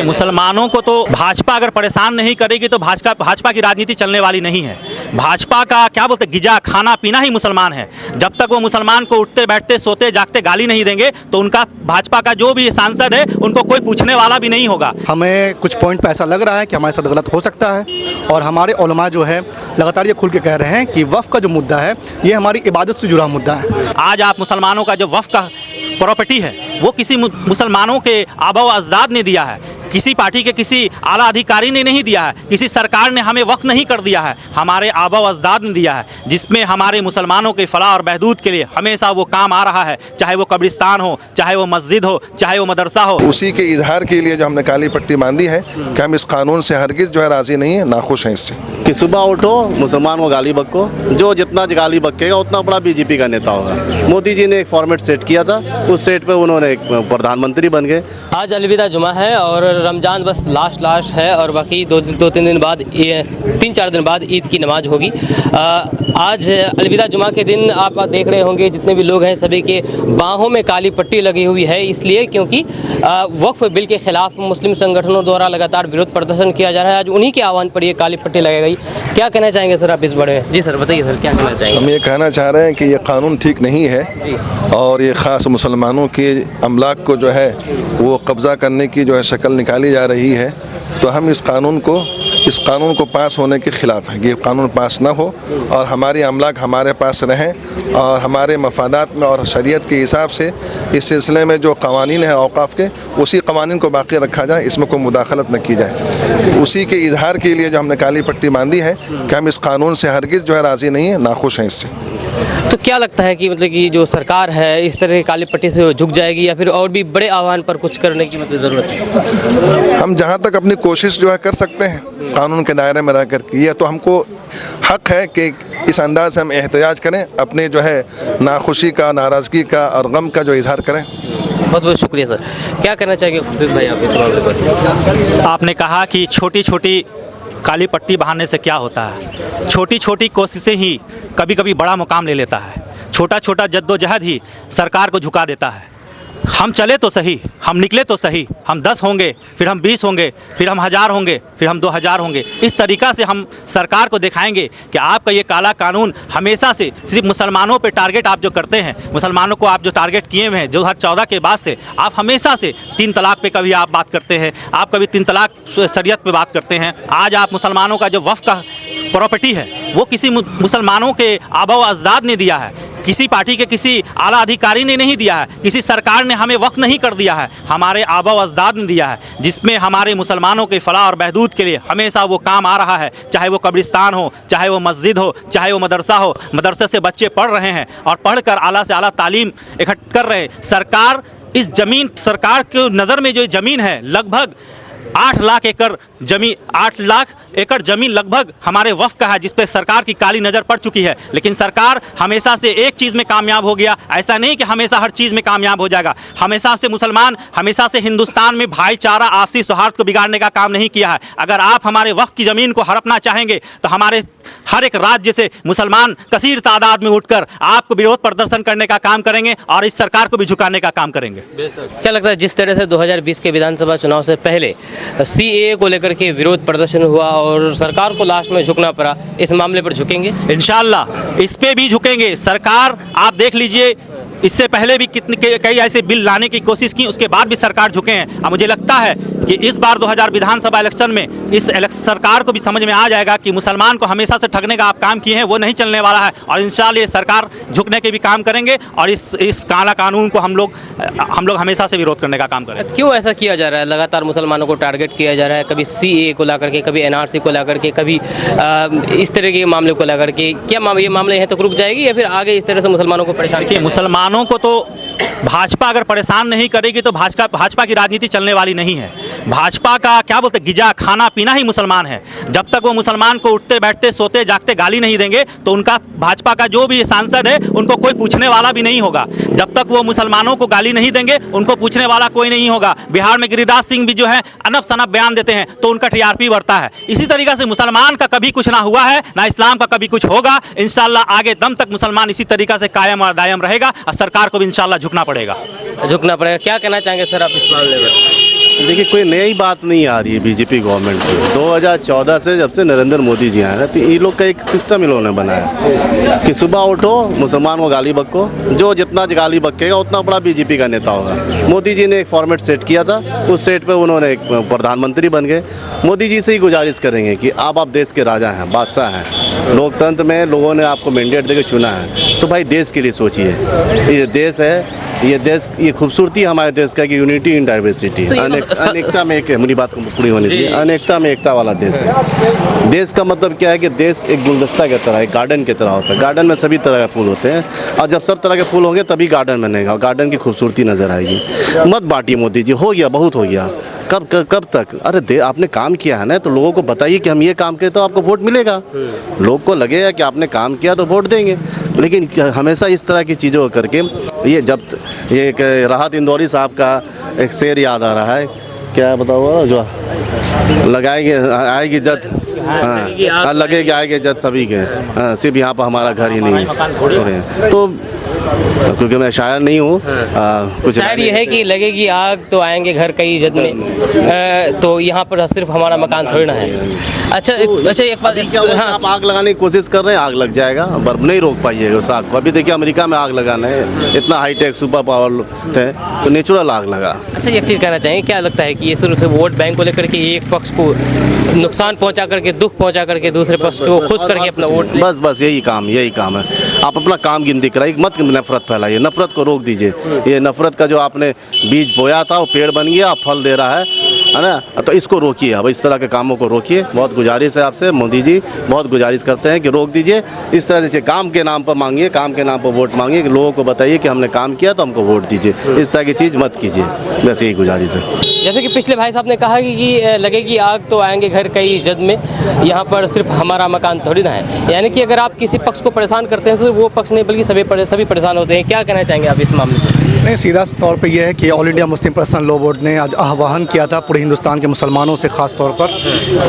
मुसलमानों को तो भाजपा अगर परेशान नहीं करेगी तो भाजपा की राजनीति चलने वाली नहीं है। भाजपा का क्या बोलते गिजा खाना पीना ही मुसलमान है। जब तक वो मुसलमान को उठते बैठते सोते जागते गाली नहीं देंगे तो उनका भाजपा का जो भी सांसद है उनको कोई पूछने वाला भी नहीं होगा। हमें कुछ पॉइंट पर ऐसा लग रहा है कि हमारे साथ गलत हो सकता है और हमारे उलमा जो है लगातार ये खुल के कह रहे हैं कि वफ़ का जो मुद्दा है ये हमारी इबादत से जुड़ा मुद्दा है। आज आप मुसलमानों का जो वफ़ का प्रॉपर्टी है वो किसी मुसलमानों के आबा व अजदाद ने दिया है, किसी पार्टी के किसी आला अधिकारी ने नहीं दिया है, किसी सरकार ने हमें वक्फ नहीं कर दिया है, हमारे आबा व अजदाद ने दिया है, जिसमें हमारे मुसलमानों के फलाह और बहदूद के लिए हमेशा वो काम आ रहा है, चाहे वो कब्रिस्तान हो, चाहे वो मस्जिद हो, चाहे वो मदरसा हो। उसी के इजहार के लिए जो हमने काली पट्टी बांधी है कि हम इस कानून से हरगिज़ जो है राज़ी नहीं है, नाखुश हैं इससे। कि सुबह उठो मुसलमान को गाली बको, जो जितना गाली बकेगा उतना बड़ा बीजेपी का नेता होगा। मोदी जी ने एक फॉर्मेट सेट किया था, उस सेट पे उन्होंने एक प्रधानमंत्री बन गए। आज अलविदा जुमा है और रमज़ान बस लास्ट है और बाकी दो तीन दिन बाद 3-4 दिन बाद ईद की नमाज होगी। आज अलविदा जुमा के दिन आप देख रहे होंगे जितने भी लोग हैं सभी के बाहों में काली पट्टी लगी हुई है, इसलिए क्योंकि वक्फ बिल के खिलाफ मुस्लिम संगठनों द्वारा लगातार विरोध प्रदर्शन किया जा रहा है। आज उन्हीं के आह्वान पर ये काली पट्टी लगाई गई। क्या कहना चाहेंगे सर आप इस बारे में? जी सर बताइए सर, क्या कहना चाहेंगे? हम ये कहना चाह रहे हैं कि ये कानून ठीक नहीं है और ये ख़ास मुसलमानों के अमलाक को जो है वो कब्ज़ा करने की जो है शक्ल निकाली जा रही है। तो हम इस कानून को पास होने के ख़िलाफ़ हैं कि ये कानून पास ना हो और हमारी अमलाक हमारे पास रहें और हमारे मफादात में और शरीयत के हिसाब से इस सिलसिले में जो कवानीन है औक़ाफ़ के, उसी कवानीन को बाकी रखा जाए, इसमें कोई मुदाखलत न की जाए। उसी के इजहार के लिए जो हमने काली पट्टी बांधी है कि हम इस कानून से हरगिज़ जो है राज़ी नहीं है, नाखुश हैं इससे। तो क्या लगता है कि मतलब कि जो सरकार है इस तरह की काली पट्टी से झुक जाएगी या फिर और भी बड़े आह्वान पर कुछ करने की मतलब ज़रूरत है? हम जहाँ तक अपनी कोशिश जो है कर सकते हैं कानून के दायरे में रह कर की है, तो हमको हक़ है कि इस अंदाज से हम एहतजाज करें, अपने जो है नाखुशी का, नाराज़गी का और गम का जो इजहार करें। बहुत बहुत शुक्रिया सर। क्या करना चाहेंगे खुर्शीद भाई आप इस मामले पर? आपने कहा कि छोटी छोटी काली पट्टी बहाने से क्या होता है। छोटी छोटी कोशिशें ही कभी कभी बड़ा मुकाम ले लेता है। छोटा छोटा जद्दोजहद ही सरकार को झुका देता है। हम चले तो सही, हम निकले तो सही, हम 10 होंगे, फिर हम 20 होंगे, फिर हम 1000 होंगे, फिर हम 2000 होंगे। इस तरीक़ा से हम सरकार को दिखाएंगे कि आपका ये काला कानून हमेशा से सिर्फ मुसलमानों पे टारगेट आप जो करते हैं, मुसलमानों को आप जो टारगेट किए हुए हैं 2014 के बाद से आप हमेशा से 3 तलाक पे कभी आप बात करते हैं, आप कभी 3 तलाक शरीयत पे बात करते हैं। आज आप मुसलमानों का जो वफ़ का प्रॉपर्टी है वो किसी मुसलमानों के आबा व अजदाद ने दिया है, किसी पार्टी के किसी आला अधिकारी ने नहीं दिया है, किसी सरकार ने हमें वक्फ नहीं कर दिया है, हमारे आबा व अजदाद ने दिया है, जिसमें हमारे मुसलमानों के फलाह और बहदूद के लिए हमेशा वो काम आ रहा है, चाहे वो कब्रिस्तान हो, चाहे वो मस्जिद हो, चाहे वो मदरसा हो। मदरसे से बच्चे पढ़ रहे हैं और पढ़कर आला से आला तालीम इकट्ठा कर रहे हैं। सरकार की नज़र में जो ज़मीन है लगभग 8 लाख एकड़ ज़मीन, 8 लाख एकड़ ज़मीन लगभग हमारे वफ़ का है, जिस पे सरकार की काली नज़र पड़ चुकी है। लेकिन सरकार हमेशा से एक चीज़ में कामयाब हो गया, ऐसा नहीं कि हमेशा हर चीज़ में कामयाब हो जाएगा। हमेशा से हिंदुस्तान में भाईचारा आपसी सौहार्द को बिगाड़ने का काम नहीं किया है। अगर आप हमारे वफ़ की ज़मीन को हड़पना चाहेंगे तो हमारे हर एक राज्य से मुसलमान कसीर तादाद में उठकर आपको विरोध प्रदर्शन करने का काम करेंगे और इस सरकार को भी झुकाने का काम करेंगे। क्या लगता है जिस तरह से 2020 के विधानसभा चुनाव से पहले CAA को लेकर के विरोध प्रदर्शन हुआ और सरकार को लास्ट में झुकना पड़ा, इस मामले पर झुकेंगे? इंशाल्लाह इस पे भी झुकेंगे। सरकार आप देख लीजिए, इससे पहले भी कई ऐसे बिल लाने की कोशिश की, उसके बाद भी सरकार झुके हैं। अब मुझे लगता है कि इस बार 2000 विधानसभा इलेक्शन में सरकार को भी समझ में आ जाएगा कि मुसलमान को हमेशा से ठगने का आप काम किए हैं वो नहीं चलने वाला है और इंशाल्लाह ये सरकार झुकने के भी काम करेंगे और इस काला कानून को हम लोग हमेशा से विरोध करने का काम करेंगे। क्यों ऐसा किया जा रहा है? लगातार मुसलमानों को टारगेट किया जा रहा है, कभी CAA को ला करके, कभी NRC को ला करके, कभी इस तरह के मामले को ला करके। क्या ये मामले यहाँ तक रुक जाएगी या फिर आगे इस तरह से मुसलमानों को परेशान किया? मुसलमानों को तो भाजपा अगर परेशान नहीं करेगी तो भाजपा की राजनीति चलने वाली नहीं है। भाजपा का क्या बोलते गिजा खाना पीना ही मुसलमान है। जब तक वो मुसलमान को उठते बैठते सोते जागते गाली नहीं देंगे तो उनका भाजपा का जो भी सांसद है उनको कोई पूछने वाला भी नहीं होगा। जब तक वो मुसलमानों को गाली नहीं देंगे उनको पूछने वाला कोई नहीं होगा। बिहार में गिरिराज सिंह भी जो है अनब शनब बयान देते हैं तो उनका TRP बढ़ता है। इसी तरीके से मुसलमान का कभी कुछ ना हुआ है, ना इस्लाम का कभी कुछ होगा। इंशाल्लाह आगे दम तक मुसलमान इसी तरीके से कायम और दायम रहेगा और सरकार को भी इंशाल्लाह झुकना पड़ेगा। क्या कहना चाहेंगे सर आप इस मामले में? देखिए कोई नई बात नहीं आ रही है बीजेपी गवर्नमेंट की। 2014 से जब से नरेंद्र मोदी जी आए ना, तो ये लोग का एक सिस्टम इन्होंने बनाया कि सुबह उठो मुसलमान को गाली बको, जो जितना गाली बकेगा उतना बड़ा बीजेपी का नेता होगा। मोदी जी ने एक फॉर्मेट सेट किया था, उस सेट पे उन्होंने एक प्रधानमंत्री बन गए। मोदी जी से ही गुजारिश करेंगे कि आप देश के राजा हैं, बादशाह हैं, लोकतंत्र में लोगों ने आपको मैंडेट देकर चुना है, तो भाई देश के लिए सोचिए। ये देश है, ये देश, ये खूबसूरती हमारे देश का कि यूनिटी इन डाइवर्सिटी, तो अनेकता में एक है। मेरी बात को पूरी होनी चाहिए। अनेकता में एकता वाला देश है। देश का मतलब क्या है कि देश एक गुलदस्ता की तरह, एक गार्डन की तरह होता है। गार्डन में सभी तरह के फूल होते हैं, और जब सब तरह के फूल होंगे तभी गार्डन बनेगा और गार्डन की खूबसूरती नज़र आएगी। मत बांटिए मोदी जी, हो गया, बहुत हो गया। कब तक? अरे आपने काम किया है ना, तो लोगों को बताइए कि हम ये काम किए तो आपको वोट मिलेगा। लोग को लगेगा कि आपने काम किया तो वोट देंगे। लेकिन हमेशा इस तरह की चीज़ों को करके ये एक राहत इंदौरी साहब का एक शेर याद आ रहा है, क्या बताओ, जो लगाएंगे आएगी जद, हाँ लगेगी आएगी जद सभी के, हाँ सिर्फ यहाँ पर हमारा घर ही नहीं है। तो क्योंकि मैं शायर नहीं हूँ, कुछ शायर ये है कि लगेगी आग तो आएंगे घर कई जद में, तो यहाँ पर सिर्फ हमारा मकान थोड़ी ना है। अच्छा एक बात, हाँ, आप आग लगाने की कोशिश कर रहे हैं, आग लग जाएगा, पर नहीं रोक पाइएगा उस आग को। अभी देखिए अमेरिका में आग लगाना है, इतना हाईटेक सुपर पावर थे, तो नेचुरल आग लगा। अच्छा एक चीज़ कहना चाहिए, क्या लगता है कि ये सिर्फ वोट बैंक को लेकर के एक पक्ष को नुकसान पहुंचा करके, दुख पहुंचा करके दूसरे पक्ष को खुश करके अपना वोट, बस यही काम है। आप अपना काम गिनती कराइए, मत नफरत फैलाइए, नफरत को रोक दीजिए। ये नफरत का जो आपने बीज बोया था वो पेड़ बन गया, फल दे रहा है ना, तो इसको रोकिए। अब इस तरह के कामों को रोकिए। बहुत गुजारिश है आपसे मोदी जी, बहुत गुजारिश करते हैं कि रोक दीजिए। इस तरह से काम के नाम पर मांगिए, काम के नाम पर वोट मांगिए, कि लोगों को बताइए कि हमने काम किया तो हमको वोट दीजिए। इस तरह की चीज़ मत कीजिए, बस यही गुजारिश है। जैसे कि पिछले भाई साहब ने कहा कि लगेगी आग तो आएंगे घर कई जद में, यहाँ पर सिर्फ हमारा मकान थोड़ी ना है। यानी कि अगर आप किसी पक्ष को परेशान करते हैं तो वो पक्ष नहीं बल्कि सभी परेशान होते हैं। क्या कहना चाहेंगे आप इस मामले में? नहीं, सीधा तौर पे यह है कि all India Muslim personal law board ने आज आह्वान किया था पूरे हिंदुस्तान के मुसलमानों से, ख़ास तौर पर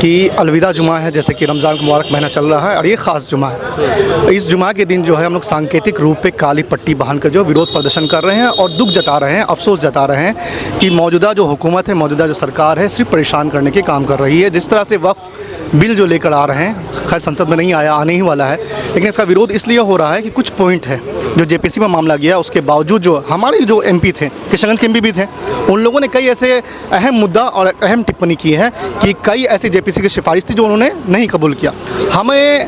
कि अलविदा जुमा है, जैसे कि रमज़ान का मुबारक महीना चल रहा है और ये ख़ास जुमा है। इस जुमा के दिन जो है हम लोग सांकेतिक रूप पे काली पट्टी बांध कर जो विरोध प्रदर्शन कर रहे हैं और दुख जता रहे हैं, अफसोस जता रहे हैं कि मौजूदा जो हुकूमत है, मौजूदा जो सरकार है, सिर्फ परेशान करने के काम कर रही है। जिस तरह से वक्फ बिल जो लेकर आ रहे हैं, खैर संसद में नहीं आया, आने ही वाला है, लेकिन इसका विरोध इसलिए हो रहा है कि कुछ पॉइंट है जो जेपीसी में मामला गया, उसके बावजूद जो हमारे जो एमपी थे, किशनगंज के एमपी भी थे, उन लोगों ने कई ऐसे अहम मुद्दा और अहम टिप्पणी की है कि कई ऐसी जेपीसी की सिफारिश थी जो उन्होंने नहीं कबूल किया। हमें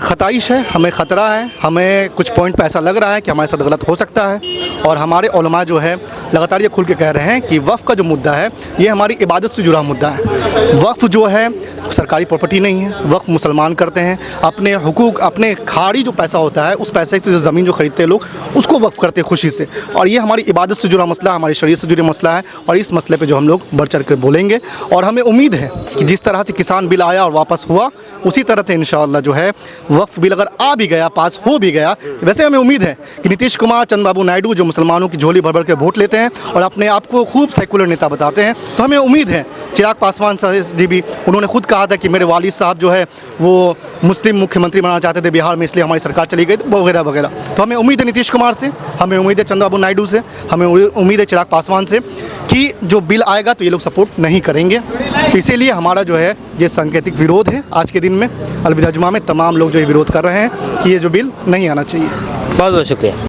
ख़ताइश है, हमें ख़तरा है, हमें कुछ पॉइंट पर ऐसा लग रहा है कि हमारे साथ गलत हो सकता है, और हमारे उलमा जो है लगातार ये खुल के कह रहे हैं कि वक्फ का जो मुद्दा है ये हमारी इबादत से जुड़ा मुद्दा है। वक्फ जो है सरकारी प्रॉपर्टी नहीं है, वक्फ मुसलमान करते हैं, अपने हुकूक, अपने खाड़ी जो पैसा होता है उस पैसे से जो ज़मीन जो ख़रीदते हैं लोग उसको वक्फ करते हैं खुशी से, और ये हमारी इबादत से जुड़ा मसला, हमारी शरीयत से जुड़ा मसला है, और इस मसले पे जो हम लोग बढ़ चढ़ कर बोलेंगे। और हमें उम्मीद है कि जिस तरह से किसान बिल आया और वापस हुआ, उसी तरह से इंशाअल्लाह जो है वक्फ बिल अगर आ भी गया, पास हो भी गया, वैसे हमें उम्मीद है कि नीतीश कुमार, चंद्रबाबू नायडू जो मुसलमानों की झोली भर भर के वोट लेते हैं और अपने आप को खूब सेकुलर नेता बताते हैं, तो हमें उम्मीद है, चिराग पासवान साहब जी भी उन्होंने खुद कहा था कि मेरे वालिद साहब जो है वो मुस्लिम मुख्यमंत्री बनाना चाहते थे बिहार में, इसलिए हमारी सरकार चली गई वगैरह वगैरह। तो हमें उम्मीद है नीतीश कुमार से, हमें उम्मीद है चंद्रबाबू नायडू से, हमें उम्मीद है चिराग पासवान से कि जो बिल आएगा तो ये लोग सपोर्ट नहीं करेंगे। तो इसीलिए हमारा जो है ये सांकेतिक विरोध है आज के दिन में, अलविदा जुमा में तमाम लोग जो ये विरोध कर रहे हैं कि ये जो बिल नहीं आना चाहिए। बहुत बहुत शुक्रिया।